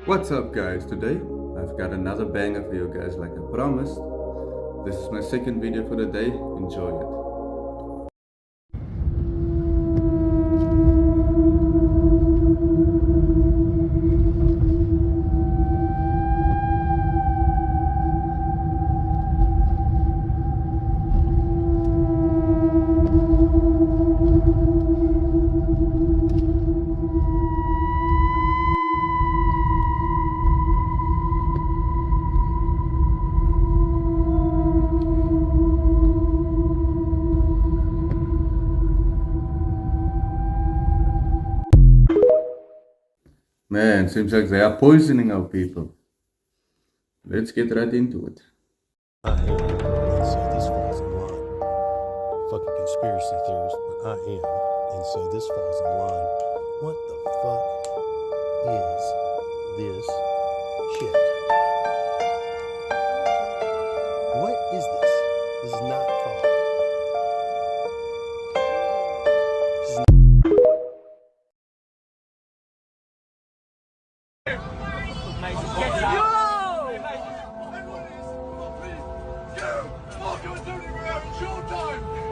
What's up, guys? Today I've got another banger for you guys, like I promised. This is my second video for the day. Enjoy it. Man, seems like they are poisoning our people. Let's get right into it. I am, and so this falls in line. Fucking conspiracy theorist, but I am, and so this falls in line. What the fuck is this shit? What is this? This is not fun.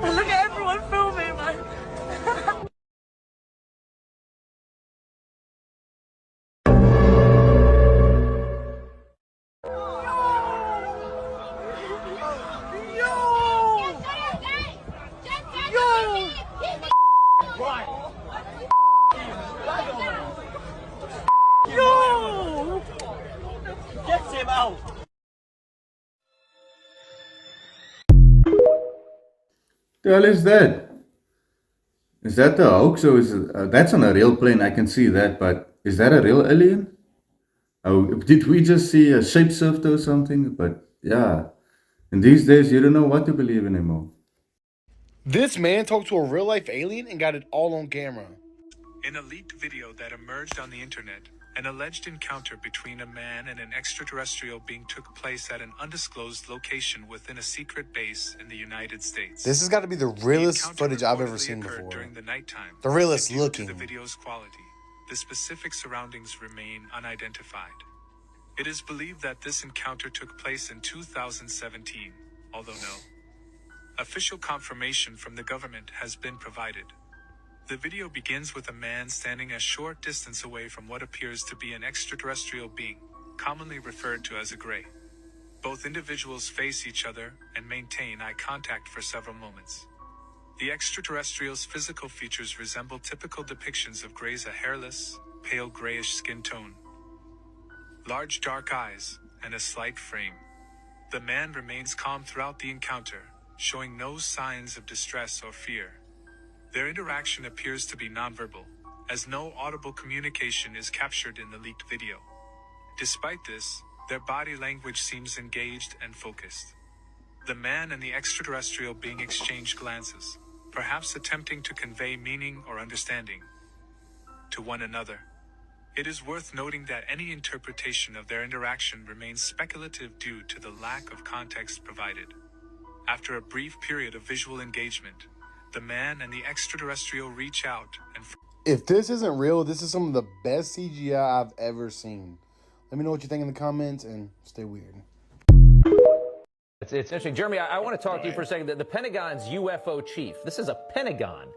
Look at everyone filming, man. Yo! Get him out! The hell is that? Is that a hoax or is it, that's on a real plane? I can see that, but is that a real alien? Oh, did we just see a shapeshifter or something? But yeah, in these days you don't know what to believe anymore. This man talked to a real-life alien and got it all on camera. In a leaked video that emerged on the internet, an alleged encounter between a man and an extraterrestrial being took place at an undisclosed location within a secret base in the United States. This has got to be the realest footage I've ever seen before. During the nighttime. The realest And due looking. to the video's quality, the specific surroundings remain unidentified. It is believed that this encounter took place in 2017, although no official confirmation from the government has been provided. The video begins with a man standing a short distance away from what appears to be an extraterrestrial being, commonly referred to as a gray. Both individuals face each other and maintain eye contact for several moments. The extraterrestrial's physical features resemble typical depictions of grays: a hairless, pale grayish skin tone, large dark eyes, and a slight frame. The man remains calm throughout the encounter, showing no signs of distress or fear. Their interaction appears to be nonverbal, as no audible communication is captured in the leaked video. Despite this, their body language seems engaged and focused. The man and the extraterrestrial being exchange glances, perhaps attempting to convey meaning or understanding to one another. It is worth noting that any interpretation of their interaction remains speculative due to the lack of context provided. After a brief period of visual engagement, the man and the extraterrestrial reach out and... If this isn't real, this is some of the best CGI I've ever seen. Let me know what you think in the comments and stay weird. It's interesting. Jeremy, I want to talk to you for a second. The Pentagon's UFO chief, this is a Pentagon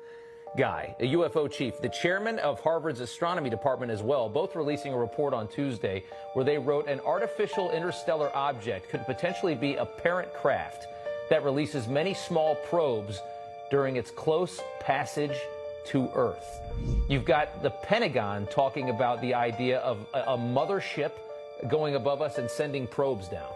guy, a UFO chief, the chairman of Harvard's astronomy department as well, both releasing a report on Tuesday where they wrote an artificial interstellar object could potentially be a parent craft that releases many small probes during its close passage to Earth. You've got the Pentagon talking about the idea of a mothership going above us and sending probes down.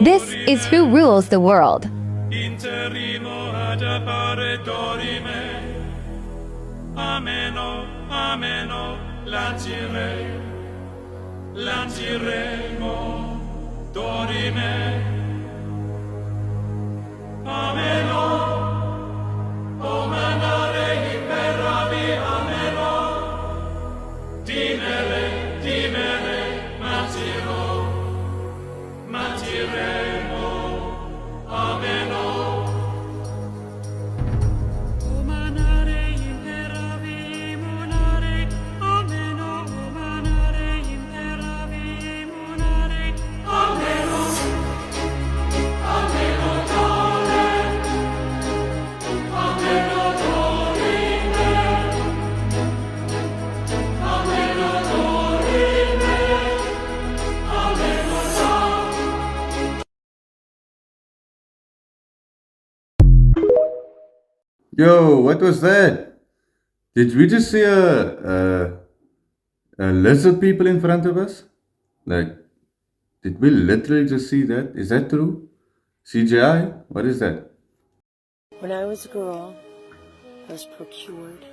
This is Who Rules the World. Interrimo ad appare dorime. Ameno, ameno, lanciremo, dorime. Ameno, o manare imperavi, ameno. Dimere, matiremo, ameno. O manare imperavi, Yo, what was that? Did we just see a lizard people in front of us? Like, did we literally just see that? Is that true? CGI? What is that? When I was a girl, I was procured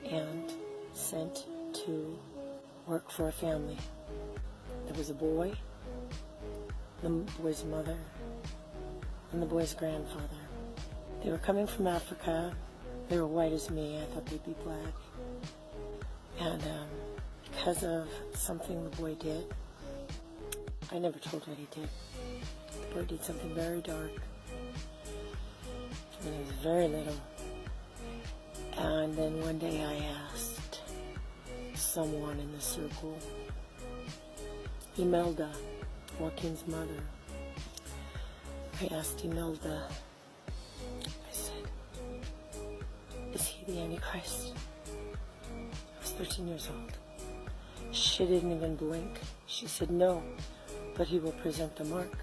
and sent to work for a family. There was a boy, the boy's mother, and the boy's grandfather. They were coming from Africa. They were white as me. I thought they'd be black. And because of something the boy did, I never told what he did. The boy did something very dark when he was very little. And then one day I asked someone in the circle, Imelda, Joaquin's mother, I asked Imelda, I said, is he the Antichrist? I was 13 years old. She didn't even blink. She said, no, but he will present the mark.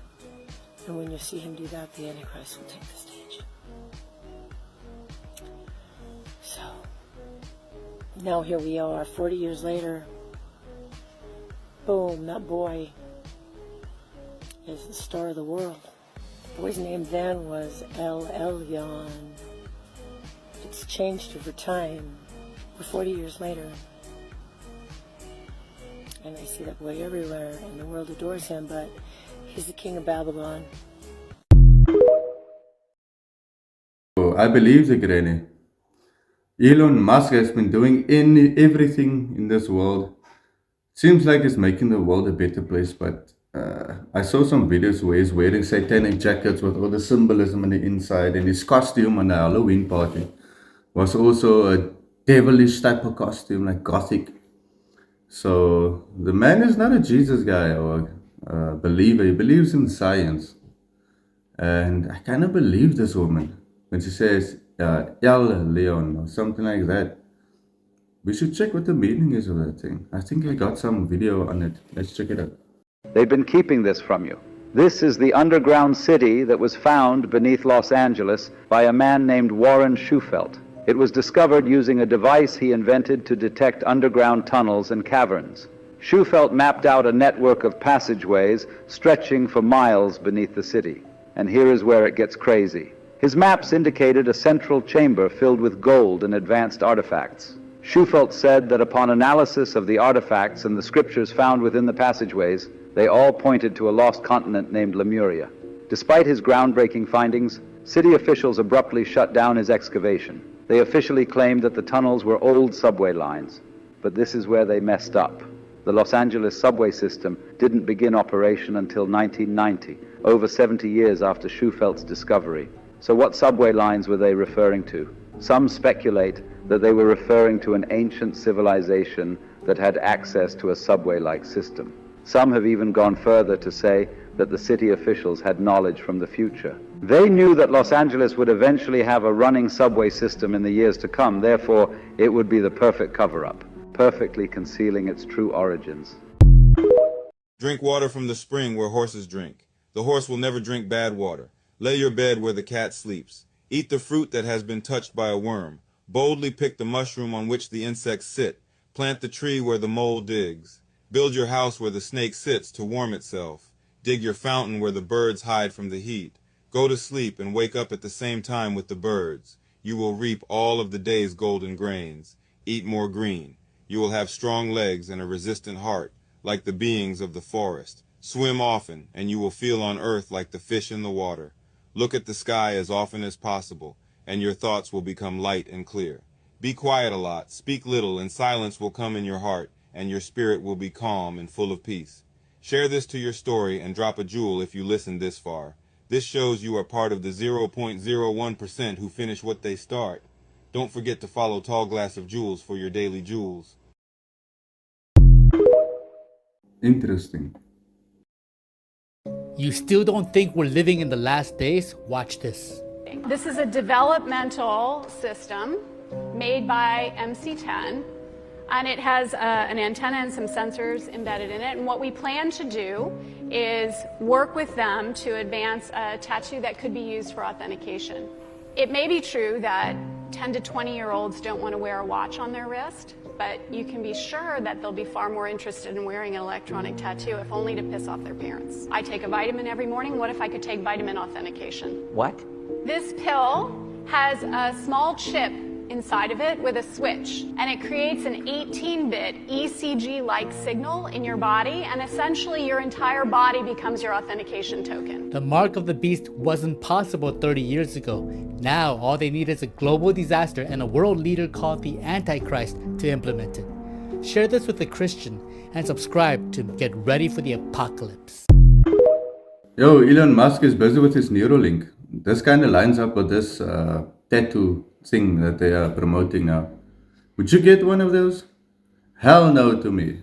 And when you see him do that, the Antichrist will take the stage. So, now here we are, 40 years later. Boom, that boy is the star of the world. The boy's name then was El Elyon. It's changed over time. We're 40 years later. And I see that boy everywhere, and the world adores him, but he's the king of Babylon. Oh, I believe the granny. Elon Musk has been doing everything in this world. Seems like he's making the world a better place, but I saw some videos where he's wearing satanic jackets with all the symbolism on the inside, and his costume on the Halloween party was also a devilish type of costume, like gothic. So the man is not a Jesus guy or a believer. He believes in science. And I kind of believe this woman when she says El Leon or something like that. We should check what the meaning is of that thing. I think I got some video on it. Let's check it out. They've been keeping this from you. This is the underground city that was found beneath Los Angeles by a man named Warren Shufelt. It was discovered using a device he invented to detect underground tunnels and caverns. Shufelt mapped out a network of passageways stretching for miles beneath the city. And here is where it gets crazy. His maps indicated a central chamber filled with gold and advanced artifacts. Shufelt said that upon analysis of the artifacts and the scriptures found within the passageways, they all pointed to a lost continent named Lemuria. Despite his groundbreaking findings, city officials abruptly shut down his excavation. They officially claimed that the tunnels were old subway lines, but this is where they messed up. The Los Angeles subway system didn't begin operation until 1990, over 70 years after Schufelt's discovery. So what subway lines were they referring to? Some speculate that they were referring to an ancient civilization that had access to a subway-like system. Some have even gone further to say that the city officials had knowledge from the future. They knew that Los Angeles would eventually have a running subway system in the years to come, therefore it would be the perfect cover-up, perfectly concealing its true origins. Drink water from the spring where horses drink. The horse will never drink bad water. Lay your bed where the cat sleeps. Eat the fruit that has been touched by a worm. Boldly pick the mushroom on which the insects sit. Plant the tree where the mole digs. Build your house where the snake sits to warm itself. Dig your fountain where the birds hide from the heat. Go to sleep and wake up at the same time with the birds. You will reap all of the day's golden grains. Eat more green. You will have strong legs and a resistant heart, like the beings of the forest. Swim often, and you will feel on earth like the fish in the water. Look at the sky as often as possible, and your thoughts will become light and clear. Be quiet a lot, speak little, and silence will come in your heart, and your spirit will be calm and full of peace. Share this to your story and drop a jewel if you listened this far. This shows you are part of the 0.01% who finish what they start. Don't forget to follow Tall Glass of Jewels for your daily jewels. Interesting. You still don't think we're living in the last days? Watch this. This is a developmental system made by MC10, and it has an antenna and some sensors embedded in it. And what we plan to do is work with them to advance a tattoo that could be used for authentication. It may be true that 10 to 20-year-olds don't want to wear a watch on their wrist, but you can be sure that they'll be far more interested in wearing an electronic tattoo, if only to piss off their parents. I take a vitamin every morning. What if I could take vitamin authentication? What? This pill has a small chip inside of it with a switch, and it creates an 18-bit ECG-like signal in your body, and essentially your entire body becomes your authentication token. The mark of the beast wasn't possible 30 years ago. Now all they need is a global disaster and a world leader called the Antichrist to implement it. Share this with a Christian and subscribe to get ready for the apocalypse. Yo, Elon Musk is busy with his Neuralink. This kind of lines up with this tattoo thing that they are promoting now. Would you get one of those? Hell no to me.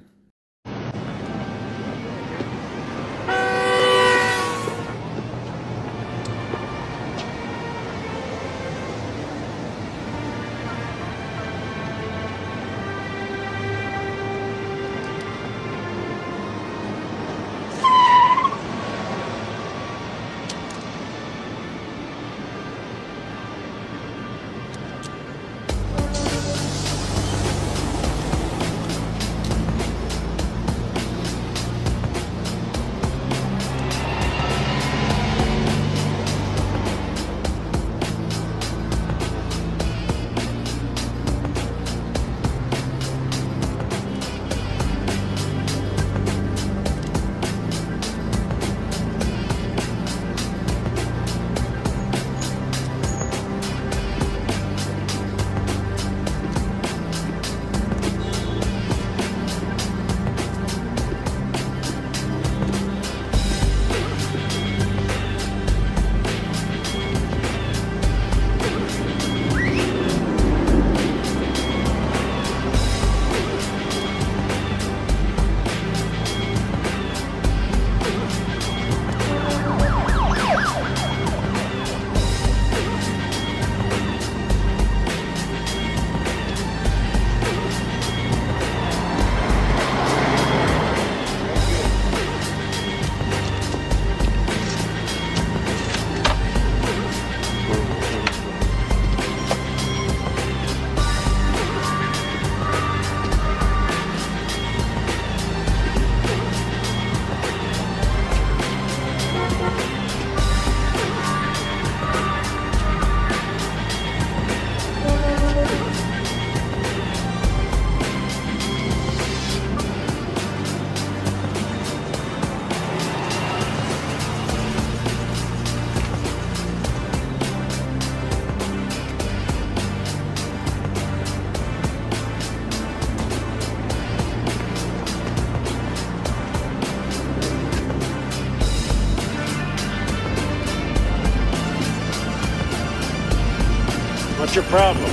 What's your problem?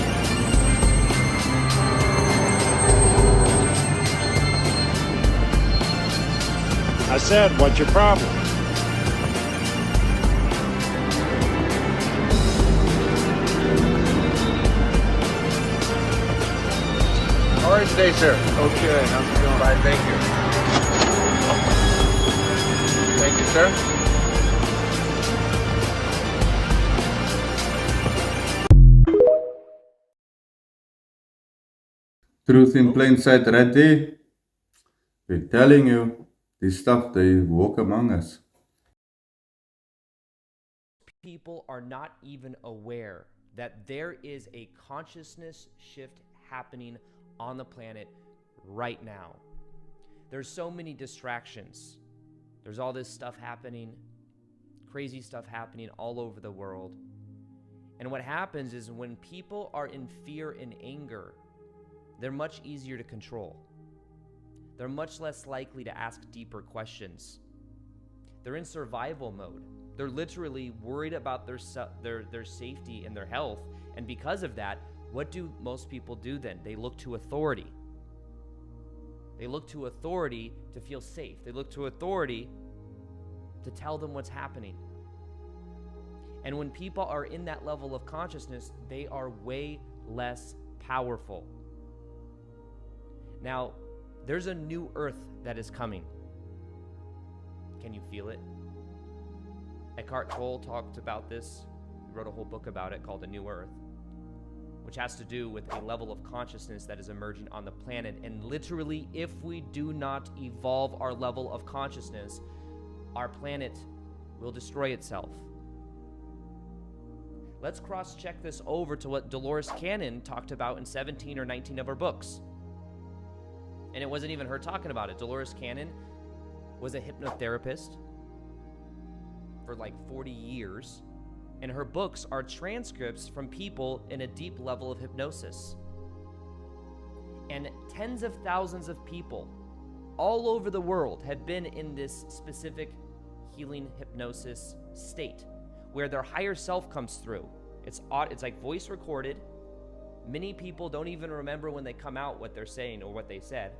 I said, what's your problem? How are you today, sir? Okay, how's it going? Fine, thank you. Thank you, sir. Truth in plain sight right there. We're telling you, this stuff, they walk among us. People are not even aware that there is a consciousness shift happening on the planet right now. There's so many distractions. There's all this stuff happening, crazy stuff happening all over the world. And what happens is when people are in fear and anger, they're much easier to control. They're much less likely to ask deeper questions. They're in survival mode. They're literally worried about their safety and their health. And because of that, what do most people do then? They look to authority. They look to authority to feel safe. They look to authority to tell them what's happening. And when people are in that level of consciousness, they are way less powerful. Now, there's a new earth that is coming. Can you feel it? Eckhart Tolle talked about this wrote a whole book about it called A New Earth, which has to do with a level of consciousness that is emerging on the planet. And literally, if we do not evolve our level of consciousness, our planet will destroy itself. Let's cross-check this over to what Dolores Cannon talked about in 17 or 19 of her books. And it wasn't even her talking about it. Dolores Cannon was a hypnotherapist for like 40 years. And her books are transcripts from people in a deep level of hypnosis. And tens of thousands of people all over the world have been in this specific healing hypnosis state where their higher self comes through. It's like voice recorded. Many people don't even remember when they come out what they're saying or what they said.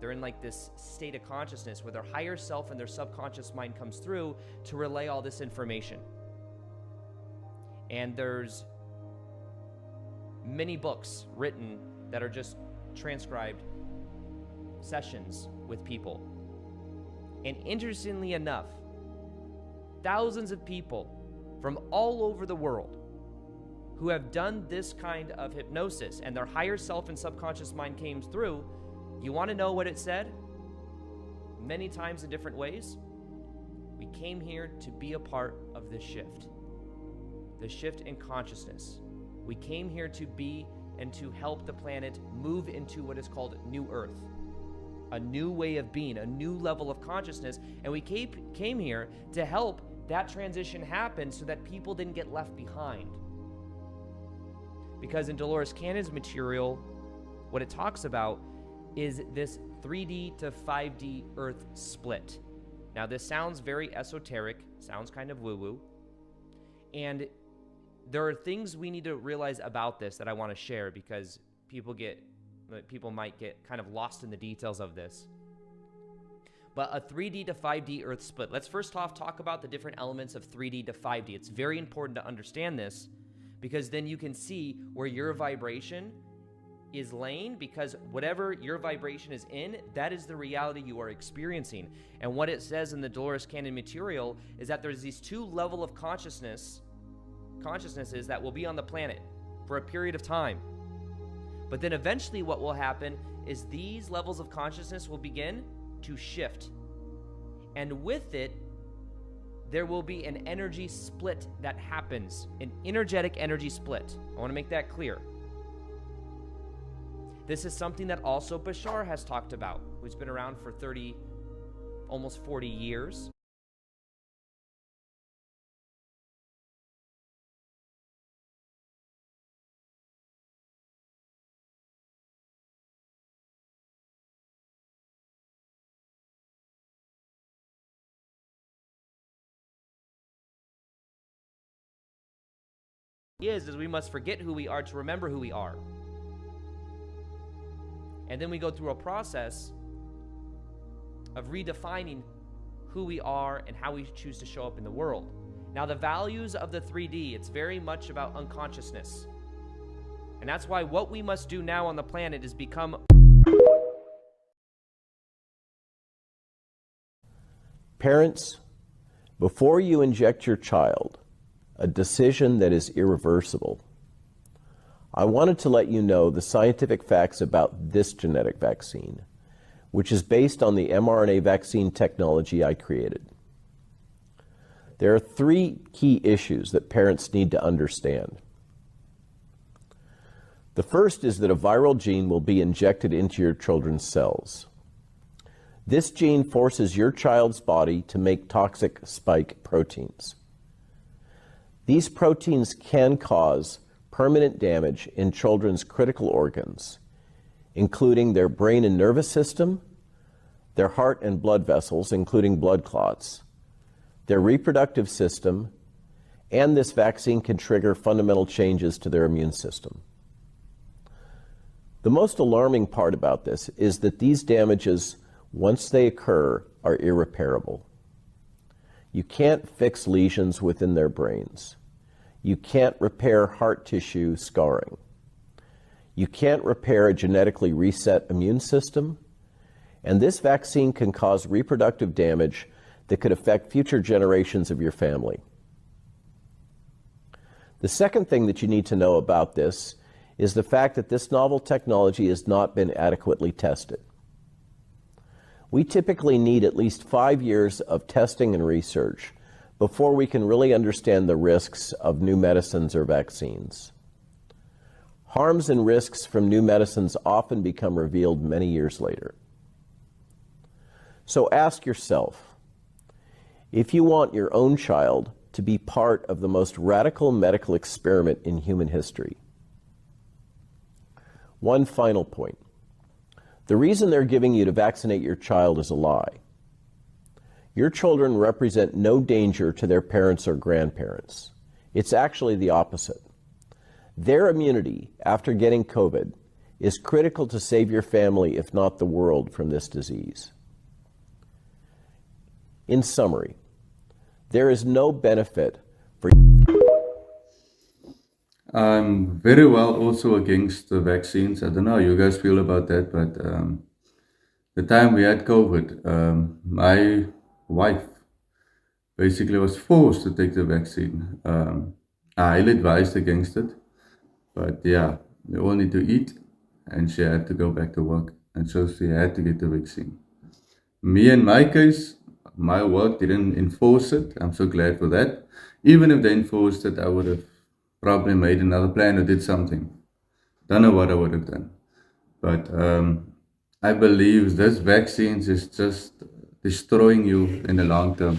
They're in like this state of consciousness where their higher self and their subconscious mind comes through to relay all this information. And there's many books written that are just transcribed sessions with people. And interestingly enough, thousands of people from all over the world who have done this kind of hypnosis and their higher self and subconscious mind came through, you want to know what it said? Many times in different ways. We came here to be a part of this shift. The shift in consciousness. We came here to be and to help the planet move into what is called New Earth. A new way of being, a new level of consciousness. And we came here to help that transition happen so that people didn't get left behind. Because in Dolores Cannon's material, what it talks about is this 3D to 5D Earth split. Now, this sounds very esoteric, sounds kind of woo-woo, and there are things we need to realize about this that I want to share because people might get kind of lost in the details of this. But a 3D to 5D Earth split. Let's first off talk about the different elements of 3D to 5D. It's very important to understand this because then you can see where your vibration is laying, because whatever your vibration is in, that is the reality you are experiencing. And what it says in the Dolores Cannon material is that there's these two levels of consciousnesses that will be on the planet for a period of time. But then eventually what will happen is these levels of consciousness will begin to shift. And with it, there will be an energy split that happens, an energetic energy split. I want to make that clear. This is something that also Bashar has talked about, who's been around for almost 40 years. Is we must forget who we are to remember who we are. And then we go through a process of redefining who we are and how we choose to show up in the world. Now, the values of the 3D, it's very much about unconsciousness. And that's why what we must do now on the planet is become... Parents, before you inject your child a decision that is irreversible, I wanted to let you know the scientific facts about this genetic vaccine, which is based on the mRNA vaccine technology I created. There are 3 key issues that parents need to understand. The first is that a viral gene will be injected into your children's cells. This gene forces your child's body to make toxic spike proteins. These proteins can cause permanent damage in children's critical organs, including their brain and nervous system, their heart and blood vessels, including blood clots, their reproductive system, and this vaccine can trigger fundamental changes to their immune system. The most alarming part about this is that these damages, once they occur, are irreparable. You can't fix lesions within their brains. You can't repair heart tissue scarring. You can't repair a genetically reset immune system. And this vaccine can cause reproductive damage that could affect future generations of your family. The second thing that you need to know about this is the fact that this novel technology has not been adequately tested. We typically need at least 5 years of testing and research before we can really understand the risks of new medicines or vaccines. Harms and risks from new medicines often become revealed many years later. So ask yourself, if you want your own child to be part of the most radical medical experiment in human history. One final point. The reason they're giving you to vaccinate your child is a lie. Your children represent no danger to their parents or grandparents. It's actually the opposite. Their immunity after getting COVID is critical to save your family, if not the world, from this disease. In summary, there is no benefit for... I'm very well also against the vaccines. I don't know how you guys feel about that, but the time we had COVID, my wife basically was forced to take the vaccine. I highly advised against it, but yeah, we all need to eat, and she had to go back to work, and so she had to get the vaccine. Me, in my case, my work didn't enforce it. I'm so glad for that. Even if they enforced it, I would have probably made another plan or did something. Don't know what I would have done. But I believe this vaccines is just destroying you in the long term.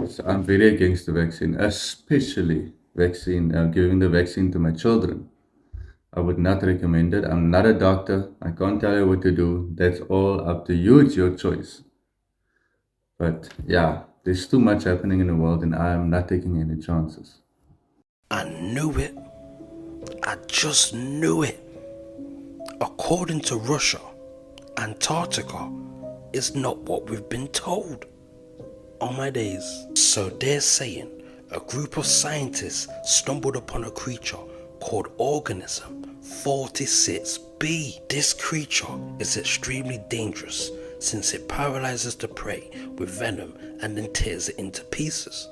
So I'm very against the vaccine, especially giving the vaccine to my children. I would not recommend it. I'm not a doctor. I can't tell you what to do. That's all up to you. It's your choice. But yeah, there's too much happening in the world, and I'm not taking any chances. I knew it. I just knew it. According to Russia, Antarctica is not what we've been told. Oh my days. So they're saying a group of scientists stumbled upon a creature called organism 46b. This creature is extremely dangerous since it paralyzes the prey with venom and then tears it into pieces.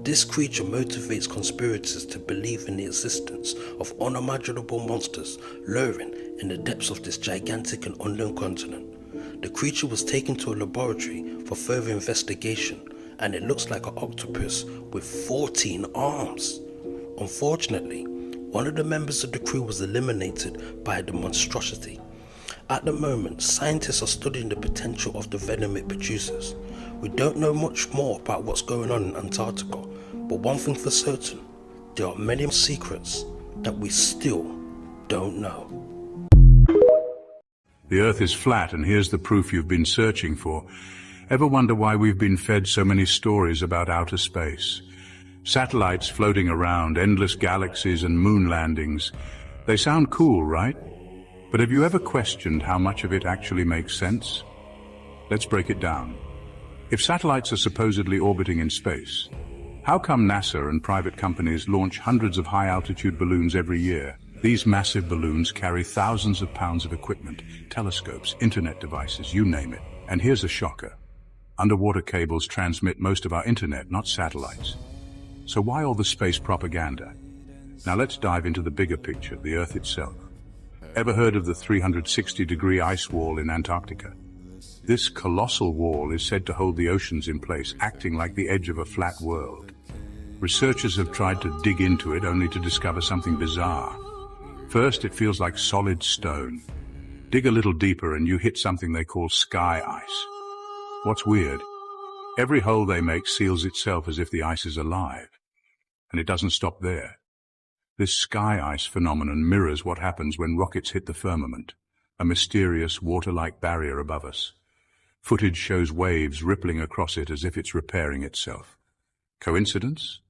This creature motivates conspirators to believe in the existence of unimaginable monsters lurking in the depths of this gigantic and unknown continent. The creature was taken to a laboratory for further investigation, and it looks like an octopus with 14 arms. Unfortunately, one of the members of the crew was eliminated by the monstrosity. At the moment, scientists are studying the potential of the venom it produces. We don't know much more about what's going on in Antarctica, but one thing for certain, there are many secrets that we still don't know. The Earth is flat, and here's the proof you've been searching for. Ever wonder why we've been fed so many stories about outer space? Satellites floating around, endless galaxies and moon landings. They sound cool, right? But have you ever questioned how much of it actually makes sense? Let's break it down. If satellites are supposedly orbiting in space, how come NASA and private companies launch hundreds of high-altitude balloons every year? These massive balloons carry thousands of pounds of equipment, telescopes, internet devices, you name it. And here's a shocker. Underwater cables transmit most of our internet, not satellites. So why all the space propaganda? Now let's dive into the bigger picture, the Earth itself. Ever heard of the 360-degree ice wall in Antarctica? This colossal wall is said to hold the oceans in place, acting like the edge of a flat world. Researchers have tried to dig into it only to discover something bizarre. First, it feels like solid stone. Dig a little deeper and you hit something they call sky ice. What's weird? Every hole they make seals itself as if the ice is alive. And it doesn't stop there. This sky ice phenomenon mirrors what happens when rockets hit the firmament, a mysterious water-like barrier above us. Footage shows waves rippling across it as if it's repairing itself. Coincidence?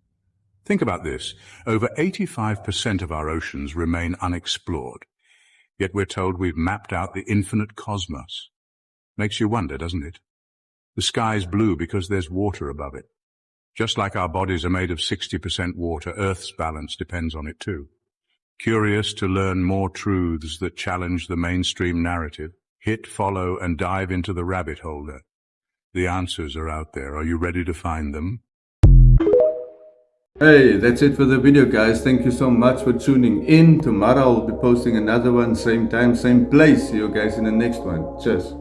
Think about this. Over 85% of our oceans remain unexplored, yet we're told we've mapped out the infinite cosmos. Makes you wonder, doesn't it? The sky's blue because there's water above it. Just like our bodies are made of 60% water, Earth's balance depends on it too. Curious to learn more truths that challenge the mainstream narrative? Hit follow and dive into the rabbit hole. The answers are out there. Are you ready to find them? Hey, that's it for the video, guys. Thank you so much for tuning in. Tomorrow I'll be posting another one, same time, same place. See you guys in the next one. Cheers.